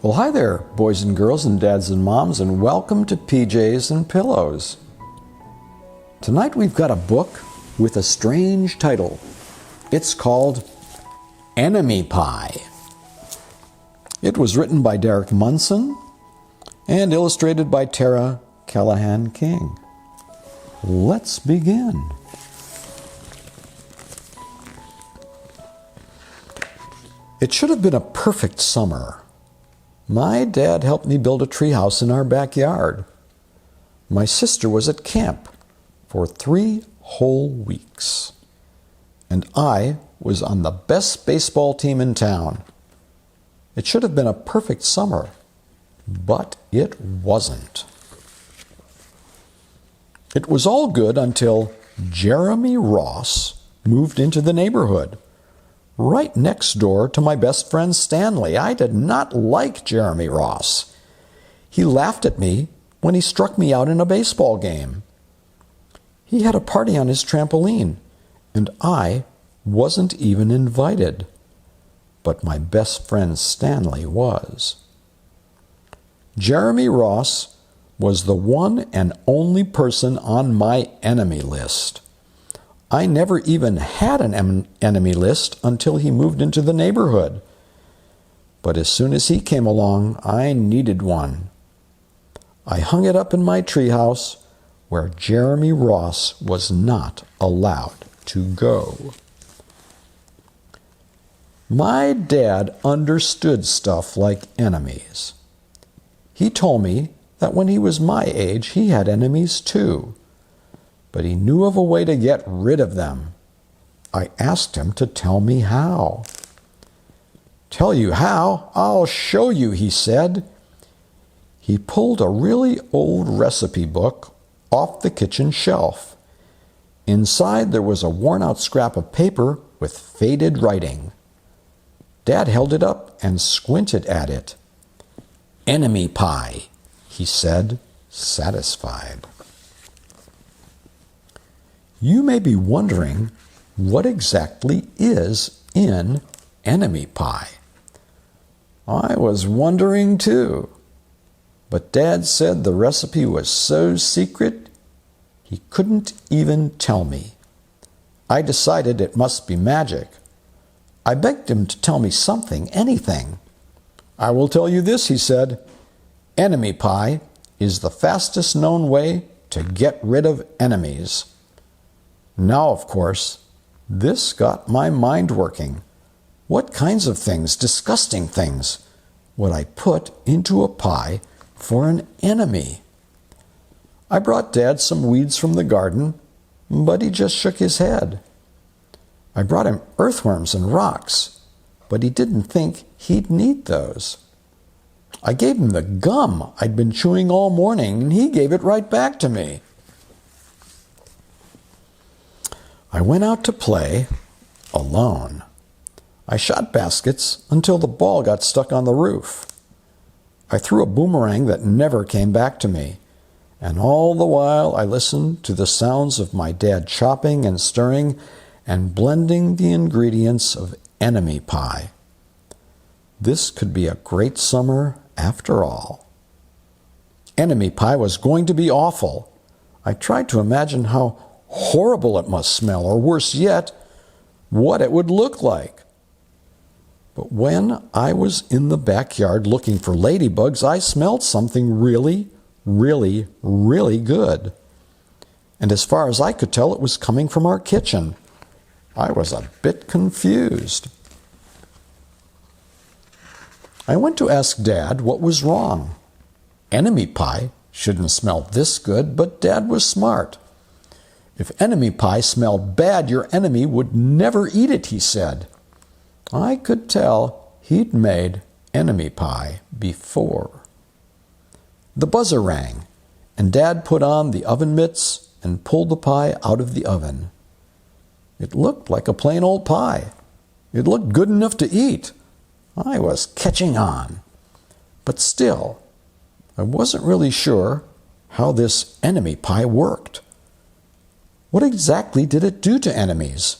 Well, hi there, boys and girls and dads and moms, and welcome to PJs and Pillows. Tonight we've got a book with a strange title. It's called Enemy Pie. It was written by Derek Munson and illustrated by Calahan King. Let's begin. It should have been a perfect summer. My dad helped me build a treehouse in our backyard. My sister was at camp for 3 whole weeks. And I was on the best baseball team in town. It should have been a perfect summer, but it wasn't. It was all good until Jeremy Ross moved into the neighborhood, right next door to my best friend Stanley. I did not like Jeremy Ross. He laughed at me when he struck me out in a baseball game. He had a party on his trampoline, and I wasn't even invited. But my best friend Stanley was. Jeremy Ross was the one and only person on my enemy list. I never even had an enemy list until he moved into the neighborhood. But as soon as he came along, I needed one. I hung it up in my treehouse where Jeremy Ross was not allowed to go. My dad understood stuff like enemies. He told me that when he was my age, he had enemies too. But he knew of a way to get rid of them. I asked him to tell me how. "Tell you how? I'll show you," he said. He pulled a really old recipe book off the kitchen shelf. Inside there was a worn-out scrap of paper with faded writing. Dad held it up and squinted at it. "Enemy pie," he said, satisfied. You may be wondering, what exactly is in enemy pie? I was wondering too. But Dad said the recipe was so secret, he couldn't even tell me. I decided it must be magic. I begged him to tell me something, anything. "I will tell you this," he said. "Enemy pie is the fastest known way to get rid of enemies." Now, of course, this got my mind working. What kinds of things, disgusting things, would I put into a pie for an enemy? I brought Dad some weeds from the garden, but he just shook his head. I brought him earthworms and rocks, but he didn't think he'd need those. I gave him the gum I'd been chewing all morning, and he gave it right back to me. I went out to play alone. I shot baskets until the ball got stuck on the roof. I threw a boomerang that never came back to me, and all the while I listened to the sounds of my dad chopping and stirring and blending the ingredients of enemy pie. This could be a great summer after all. Enemy pie was going to be awful. I tried to imagine how horrible it must smell, or worse yet, what it would look like. But when I was in the backyard looking for ladybugs, I smelled something really, really, really good. And as far as I could tell, it was coming from our kitchen. I was a bit confused. I went to ask Dad what was wrong. Enemy pie shouldn't smell this good, but Dad was smart. "If enemy pie smelled bad, your enemy would never eat it," he said. I could tell he'd made enemy pie before. The buzzer rang, and Dad put on the oven mitts and pulled the pie out of the oven. It looked like a plain old pie. It looked good enough to eat. I was catching on. But still, I wasn't really sure how this enemy pie worked. What exactly did it do to enemies?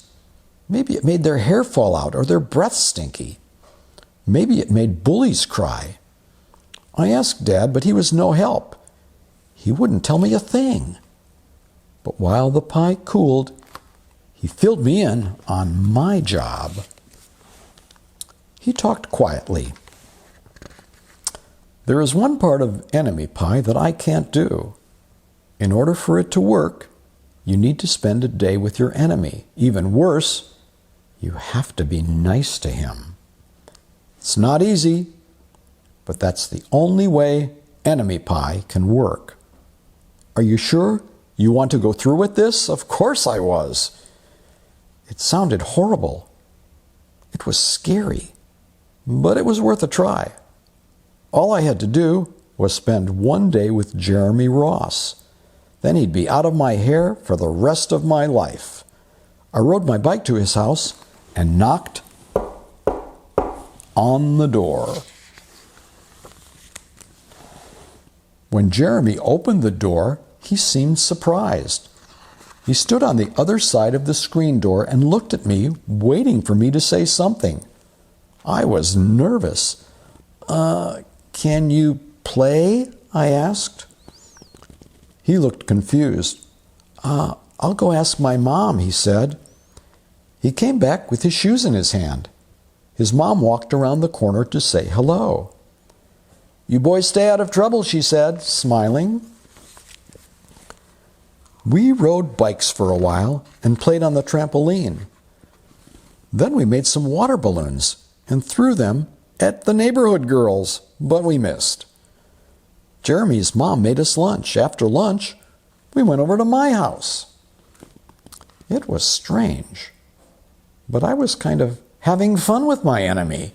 Maybe it made their hair fall out or their breath stinky. Maybe it made bullies cry. I asked Dad, but he was no help. He wouldn't tell me a thing. But while the pie cooled, he filled me in on my job. He talked quietly. There is one part of enemy pie that I can't do. In order for it to work, you need to spend a day with your enemy. Even worse, you have to be nice to him. It's not easy, but that's the only way enemy pie can work. Are you sure you want to go through with this? Of course I was. It sounded horrible. It was scary, but it was worth a try. All I had to do was spend one day with Jeremy Ross. Then he'd be out of my hair for the rest of my life. I rode my bike to his house and knocked on the door. When Jeremy opened the door, he seemed surprised. He stood on the other side of the screen door and looked at me, waiting for me to say something. I was nervous. Can you play? I asked. He looked confused. I'll go ask my mom, he said. He came back with his shoes in his hand. His mom walked around the corner to say hello. You boys stay out of trouble, she said, smiling. We rode bikes for a while and played on the trampoline. Then we made some water balloons and threw them at the neighborhood girls, but we missed. Jeremy's mom made us lunch. After lunch, we went over to my house. It was strange, but I was kind of having fun with my enemy.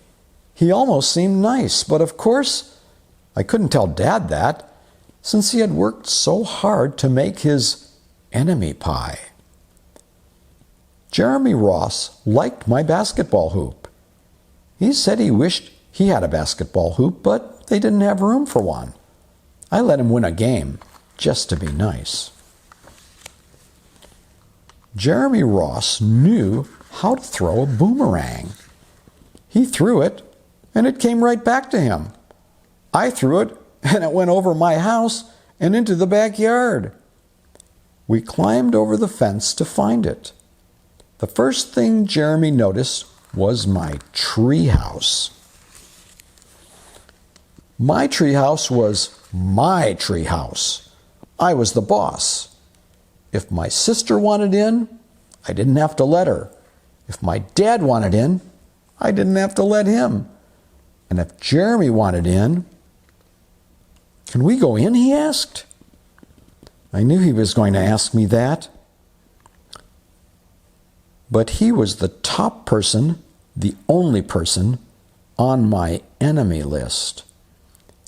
He almost seemed nice, but of course, I couldn't tell Dad that, since he had worked so hard to make his enemy pie. Jeremy Ross liked my basketball hoop. He said he wished he had a basketball hoop, but they didn't have room for one. I let him win a game, just to be nice. Jeremy Ross knew how to throw a boomerang. He threw it, and it came right back to him. I threw it, and it went over my house and into the backyard. We climbed over the fence to find it. The first thing Jeremy noticed was my treehouse. My treehouse was my treehouse. I was the boss. If my sister wanted in, I didn't have to let her. If my dad wanted in, I didn't have to let him. And if Jeremy wanted in, can we go in, he asked. I knew he was going to ask me that. But he was the top person, the only person, on my enemy list.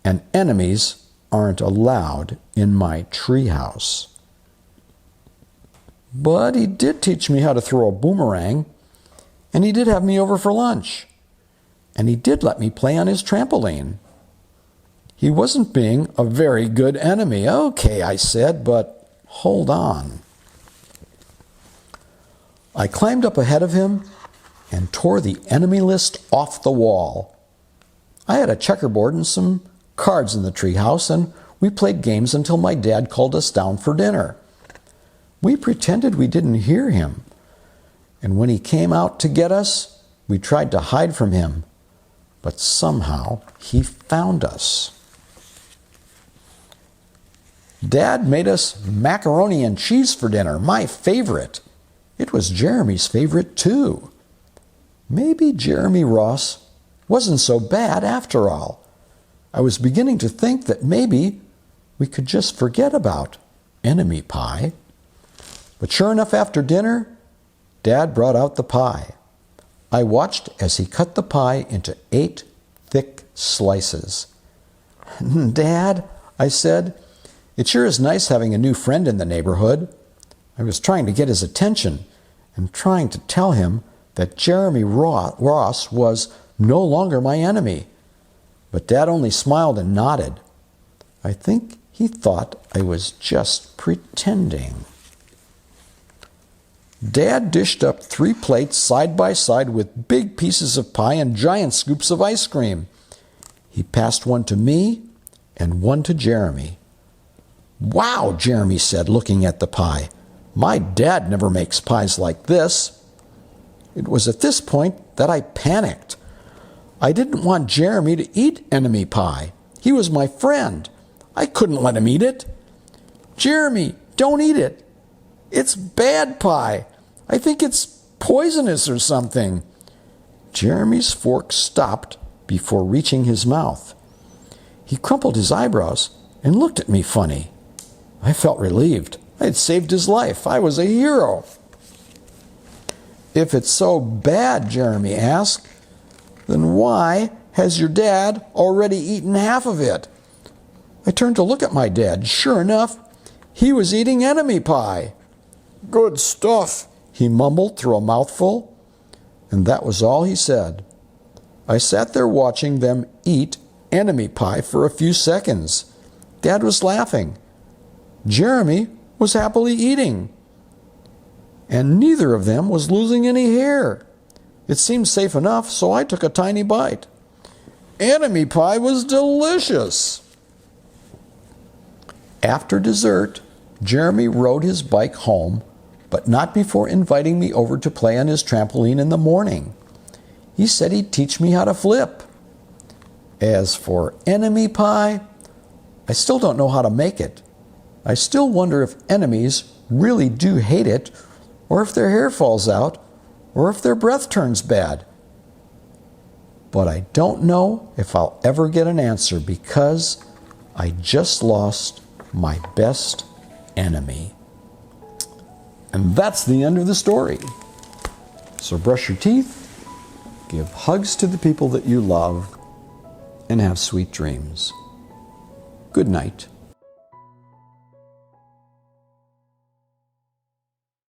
And enemies aren't allowed in my treehouse. But he did teach me how to throw a boomerang, and he did have me over for lunch. And he did let me play on his trampoline. He wasn't being a very good enemy. Okay, I said, but hold on. I climbed up ahead of him and tore the enemy list off the wall. I had a checkerboard and some cards in the treehouse, and we played games until my dad called us down for dinner. We pretended we didn't hear him, and when he came out to get us, we tried to hide from him, but somehow he found us. Dad made us macaroni and cheese for dinner, my favorite. It was Jeremy's favorite too. Maybe Jeremy Ross wasn't so bad after all. I was beginning to think that maybe we could just forget about enemy pie. But sure enough, after dinner, Dad brought out the pie. I watched as he cut the pie into 8 thick slices. Dad, I said, it sure is nice having a new friend in the neighborhood. I was trying to get his attention and trying to tell him that Jeremy Ross was no longer my enemy. But Dad only smiled and nodded. I think he thought I was just pretending. Dad dished up 3 plates side by side with big pieces of pie and giant scoops of ice cream. He passed one to me and one to Jeremy. "Wow," Jeremy said, looking at the pie. "My dad never makes pies like this." It was at this point that I panicked. I didn't want Jeremy to eat enemy pie. He was my friend. I couldn't let him eat it. "Jeremy, don't eat it. It's bad pie. I think it's poisonous or something." Jeremy's fork stopped before reaching his mouth. He crumpled his eyebrows and looked at me funny. I felt relieved. I had saved his life. I was a hero. "If it's so bad," Jeremy asked, "then why has your dad already eaten half of it?" I turned to look at my dad. Sure enough, he was eating enemy pie. "Good stuff," he mumbled through a mouthful, and that was all he said. I sat there watching them eat enemy pie for a few seconds. Dad was laughing. Jeremy was happily eating. And neither of them was losing any hair. It seemed safe enough, so I took a tiny bite. Enemy pie was delicious. After dessert, Jeremy rode his bike home, but not before inviting me over to play on his trampoline in the morning. He said he'd teach me how to flip. As for enemy pie, I still don't know how to make it. I still wonder if enemies really do hate it, or if their hair falls out, or if their breath turns bad. But I don't know if I'll ever get an answer because I just lost my best enemy. And that's the end of the story. So brush your teeth, give hugs to the people that you love, and have sweet dreams. Good night.